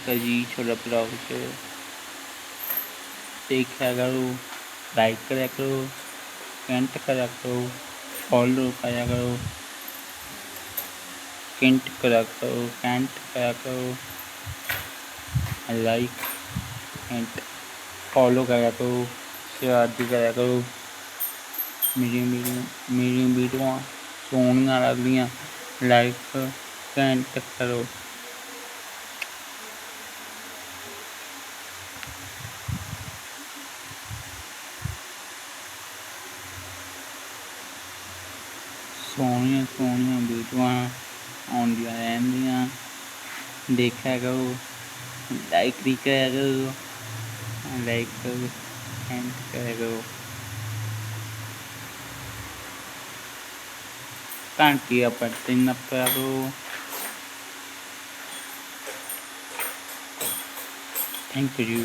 कभी छोटा ब्लॉग देखा करो, लाइक करा करो, कमेंट करा करो, फॉलो करा करो, कमेंट करा करो, लाइक एंड फॉलो करा करो, शेयर भी करा करो। मेरी वीडियो सोहनियां लगदियां लाइक कमेंट करो। सोहनियां वीडियो आउंदियां रहंदियां, देखा करो, लाइक भी करा करो, कमेंट करा करो। घंटी दा बटन नप्पा करो। Thank you.